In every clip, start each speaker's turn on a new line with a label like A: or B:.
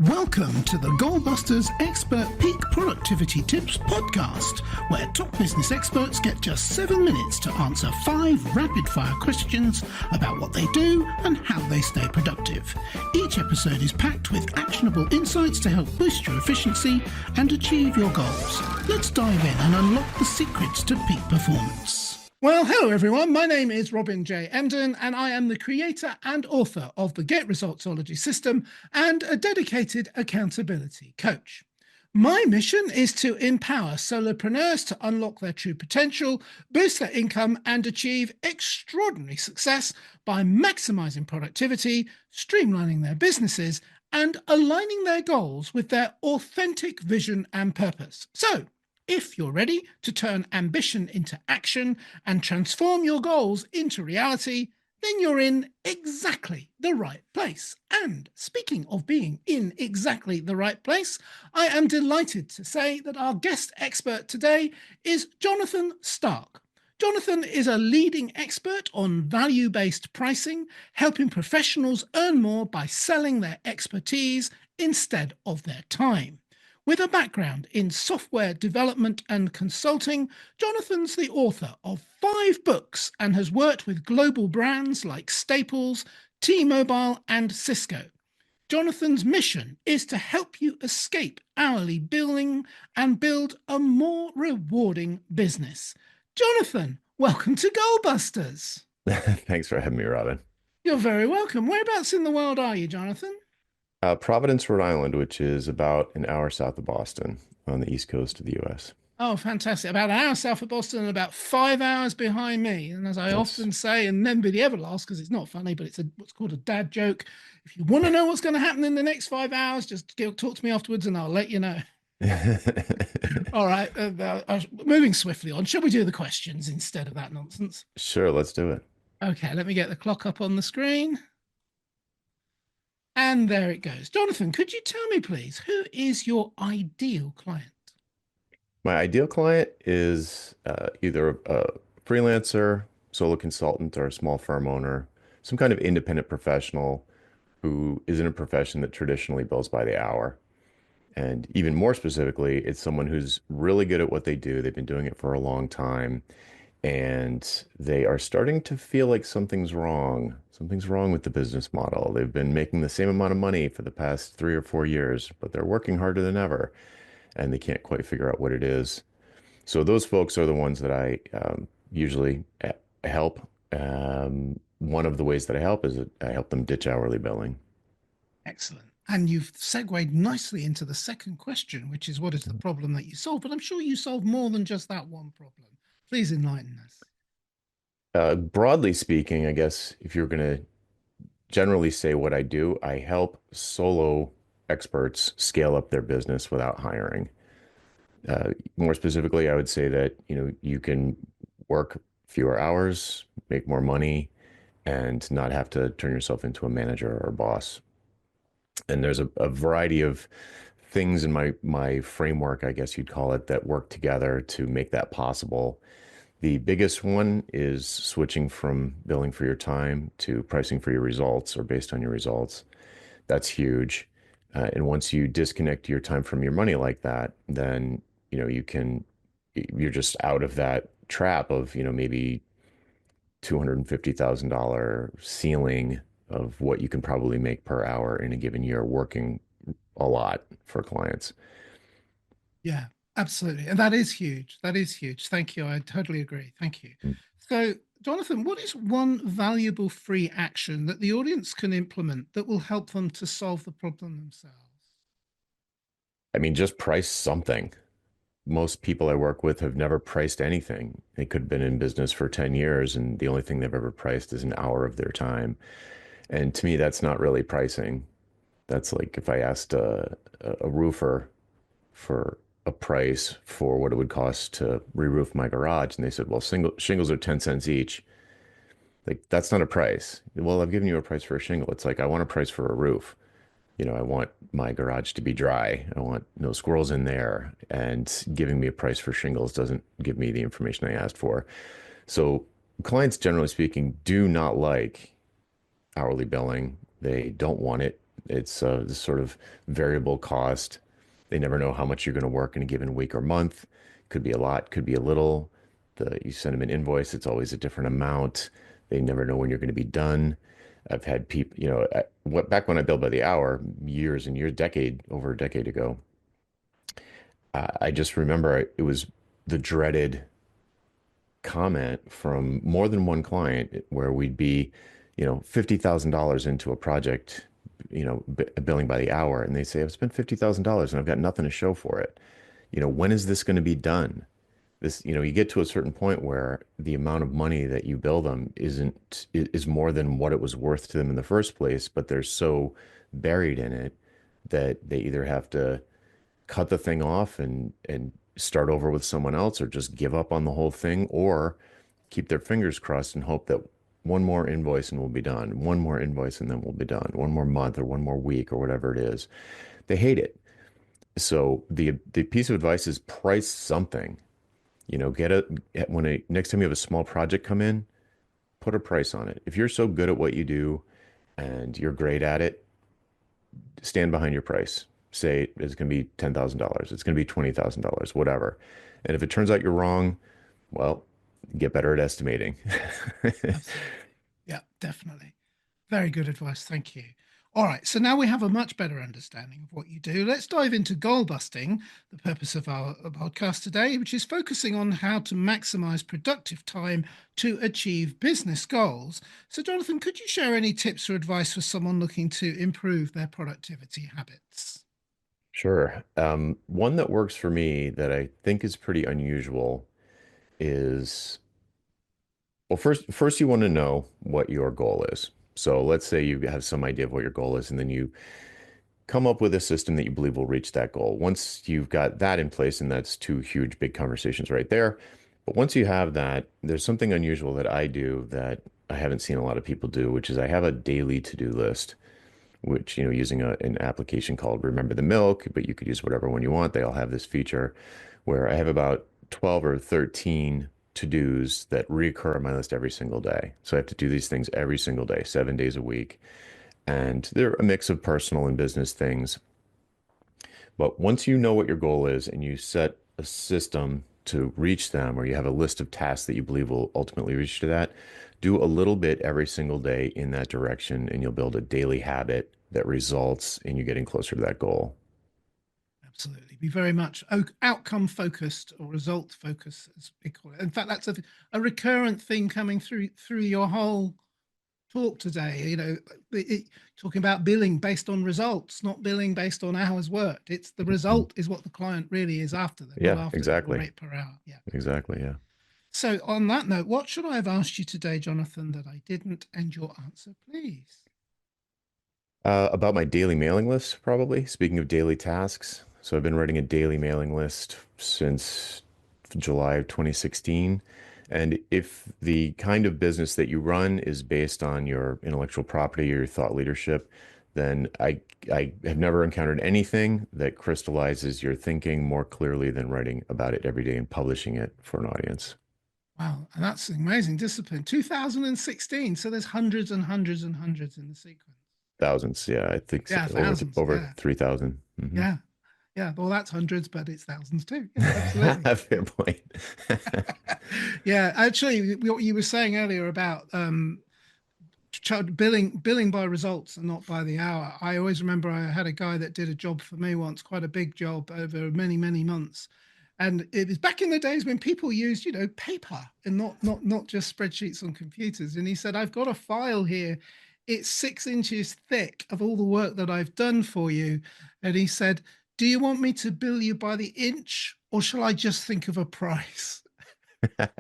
A: Welcome to the Goalbusters Expert Peak Productivity Tips podcast, where top business experts get just 7 minutes to answer 5 rapid-fire questions about what they do and how they stay productive. Each episode is packed with actionable insights to help boost your efficiency and achieve your goals. Let's dive in and unlock the secrets to peak performance. Well, hello everyone. My name is Robin J. Emden, and I am the creator and author of the Get Resultsology system and a dedicated accountability coach. My mission is to empower solopreneurs to unlock their true potential, boost their income, and achieve extraordinary success by maximizing productivity, streamlining their businesses, and aligning their goals with their authentic vision and purpose. So, if you're ready to turn ambition into action and transform your goals into reality, then you're in exactly the right place. And speaking of being in exactly the right place, I am delighted to say that our guest expert today is Jonathan Stark. Jonathan is a leading expert on value-based pricing, helping professionals earn more by selling their expertise instead of their time. With a background in software development and consulting, Jonathan's the author of 5 books and has worked with global brands like Staples, T-Mobile, and Cisco. Jonathan's mission is to help you escape hourly billing and build a more rewarding business. Jonathan, welcome to Goalbusters.
B: Thanks for having me, Robin.
A: You're very welcome. Whereabouts in the world are you, Jonathan?
B: Providence, Rhode Island, which is about an hour south of Boston on the east coast of the U.S.
A: Oh, fantastic. About an hour south of Boston and about 5 hours behind me. And as I often say, and nobody ever laughs because it's not funny, but it's what's called a dad joke. If you want to know what's going to happen in the next 5 hours, just talk to me afterwards and I'll let you know. All right. Moving swiftly on. Shall we do the questions instead of that nonsense?
B: Sure, let's do it.
A: Okay, let me get the clock up on the screen. And there it goes. Jonathan, could you tell me, please, who is your ideal client?
B: My ideal client is either a freelancer, solo consultant, or a small firm owner, some kind of independent professional who is in a profession that traditionally bills by the hour. And even more specifically, it's someone who's really good at what they do. They've been doing it for a long time, and they are starting to feel like something's wrong. Something's wrong with the business model. They've been making the same amount of money for the past 3 or 4 years, but they're working harder than ever, and they can't quite figure out what it is. So those folks are the ones that I usually help. One of the ways that I help is that I help them ditch hourly billing.
A: Excellent. And you've segued nicely into the second question, which is what is the problem that you solve? But I'm sure you solve more than just that one problem. Please enlighten us.
B: Broadly speaking, I guess if you're going to generally say what I do, I help solo experts scale up their business without hiring. More specifically, I would say that, you can work fewer hours, make more money, and not have to turn yourself into a manager or a boss. And there's a variety of things in my framework, I guess you'd call it, that work together to make that possible. The biggest one is switching from billing for your time to pricing for your results or based on your results. That's huge. And once you disconnect your time from your money like that, then, you're just out of that trap of, maybe $250,000 ceiling of what you can probably make per hour in a given year working a lot for clients.
A: Yeah, absolutely. And that is huge. That is huge. Thank you. I totally agree. Thank you. So, Jonathan, what is one valuable free action that the audience can implement that will help them to solve the problem themselves?
B: I mean, just price something. Most people I work with have never priced anything. They could have been in business for 10 years, and the only thing they've ever priced is an hour of their time. And to me, that's not really pricing. That's like if I asked a roofer for a price for what it would cost to re-roof my garage, and they said, well, shingles are 10 cents each. Like, that's not a price. Well, I've given you a price for a shingle. It's like, I want a price for a roof. I want my garage to be dry. I want no squirrels in there. And giving me a price for shingles doesn't give me the information I asked for. So clients, generally speaking, do not like hourly billing. They don't want it. It's this sort of variable cost. They never know how much you're going to work in a given week or month. Could be a lot, could be a little. You send them an invoice, it's always a different amount. They never know when you're going to be done. I've had people, back when I billed by the hour, years and years, over a decade ago, I just remember it was the dreaded comment from more than one client where we'd be, $50,000 into a project, billing by the hour, and they say, I've spent $50,000 and I've got nothing to show for it. When is this going to be done? You get to a certain point where the amount of money that you bill them is more than what it was worth to them in the first place, but they're so buried in it that they either have to cut the thing off and start over with someone else, or just give up on the whole thing, or keep their fingers crossed and hope that one more invoice and we'll be done. One more invoice and then we'll be done. One more month or one more week or whatever it is. They hate it. So the piece of advice is price something. Next time you have a small project come in, put a price on it. If you're so good at what you do and you're great at it, stand behind your price. Say it's going to be $10,000. It's going to be $20,000, whatever. And if it turns out you're wrong, well, get better at estimating.
A: Yeah, definitely. Very good advice. Thank you. All right. So now we have a much better understanding of what you do. Let's dive into goal busting, the purpose of our podcast today, which is focusing on how to maximize productive time to achieve business goals. So, Jonathan, could you share any tips or advice for someone looking to improve their productivity habits?
B: Sure. One that works for me that I think is pretty unusual is, well, first you want to know what your goal is. So let's say you have some idea of what your goal is, and then you come up with a system that you believe will reach that goal. Once you've got that in place, and that's two huge, big conversations right there. But once you have that, there's something unusual that I do that I haven't seen a lot of people do, which is I have a daily to-do list, which, using an application called Remember the Milk, but you could use whatever one you want. They all have this feature where I have about 12 or 13 to-dos that reoccur on my list every single day. So I have to do these things every single day, 7 days a week. And they're a mix of personal and business things. But once you know what your goal is and you set a system to reach them, or you have a list of tasks that you believe will ultimately reach to that, do a little bit every single day in that direction, and you'll build a daily habit that results in you getting closer to that goal.
A: Absolutely. Be very much outcome focused or result focused, as we call it. In fact, that's a recurrent theme coming through your whole talk today. Talking about billing based on results, not billing based on hours worked. It's the result is what the client really is after. They're not after
B: exactly.
A: the rate per hour. Yeah,
B: exactly. Yeah.
A: So on that note, what should I have asked you today, Jonathan, that I didn't? And your answer, please.
B: About my daily mailing list, probably. Speaking of daily tasks, so I've been writing a daily mailing list since July of 2016. And if the kind of business that you run is based on your intellectual property or your thought leadership, then I have never encountered anything that crystallizes your thinking more clearly than writing about it every day and publishing it for an audience.
A: Wow, and that's amazing discipline. 2016. So there's hundreds and hundreds and hundreds in the sequence.
B: Thousands, yeah. I think
A: Yeah,
B: over
A: thousands.
B: over 3,000. Mm-hmm.
A: Yeah. Yeah. Well, that's hundreds, but it's thousands too. Yeah, absolutely.
B: Fair point.
A: Yeah, actually, what you were saying earlier about billing by results and not by the hour. I always remember I had a guy that did a job for me once, quite a big job over many months. And it was back in the days when people used, paper and not just spreadsheets on computers. And he said, I've got a file here. It's 6 inches thick of all the work that I've done for you. And he said, do you want me to bill you by the inch, or shall I just think of a price? And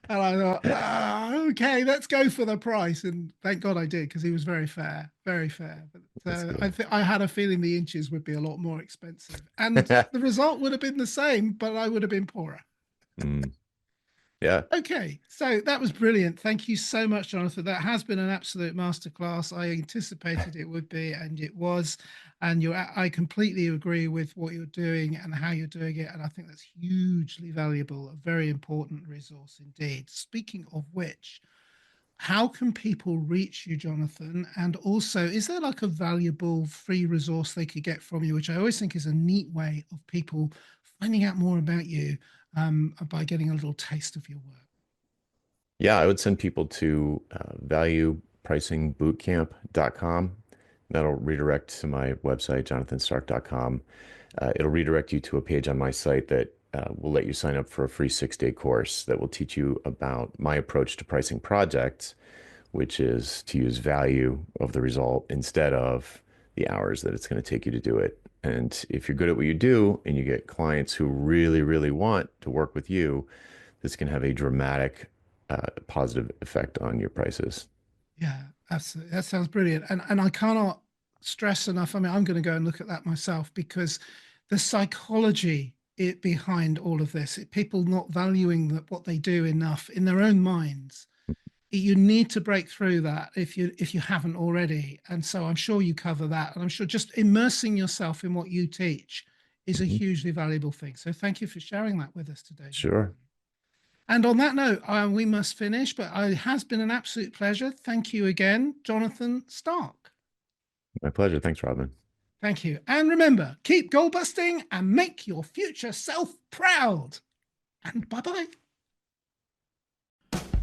A: I thought, okay, let's go for the price. And thank God I did, because he was very fair, very fair. But I had a feeling the inches would be a lot more expensive, and the result would have been the same, but I would have been poorer.
B: Mm. Yeah.
A: Okay, so that was brilliant. Thank you so much, Jonathan. That has been an absolute masterclass. I anticipated it would be, and it was. And I completely agree with what you're doing and how you're doing it. And I think that's hugely valuable, a very important resource indeed. Speaking of which, how can people reach you, Jonathan? And also, is there like a valuable free resource they could get from you, which I always think is a neat way of people finding out more about you by getting a little taste of your work?
B: Yeah, I would send people to valuepricingbootcamp.com. That'll redirect to my website, jonathanstark.com. It'll redirect you to a page on my site that will let you sign up for a free 6-day course that will teach you about my approach to pricing projects, which is to use value of the result instead of the hours that it's going to take you to do it. And if you're good at what you do and you get clients who really, really want to work with you, this can have a dramatic positive effect on your prices.
A: Yeah, absolutely. That sounds brilliant. And I cannot stress enough. I mean, I'm going to go and look at that myself, because the psychology behind all of this, people not valuing what they do enough in their own minds. You need to break through that if you haven't already. And so I'm sure you cover that. And I'm sure just immersing yourself in what you teach is a hugely valuable thing. So thank you for sharing that with us today.
B: Sure.
A: And on that note, we must finish, but it has been an absolute pleasure. Thank you again, Jonathan Stark.
B: My pleasure. Thanks, Robin.
A: Thank you. And remember, keep goal busting and make your future self proud. And bye-bye.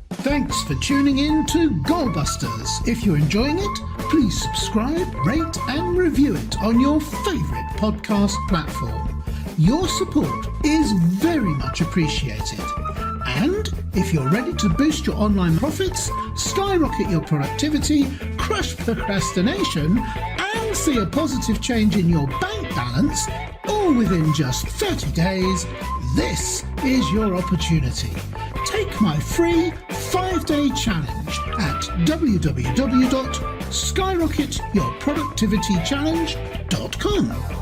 A: Thanks for tuning in to Goalbusters. If you're enjoying it, please subscribe, rate, and review it on your favorite podcast platform. Your support is very much appreciated. And if you're ready to boost your online profits, skyrocket your productivity, crush procrastination, and see a positive change in your bank balance, all within just 30 days, this is your opportunity. Take my free 5-day challenge at www.skyrocketyourproductivitychallenge.com.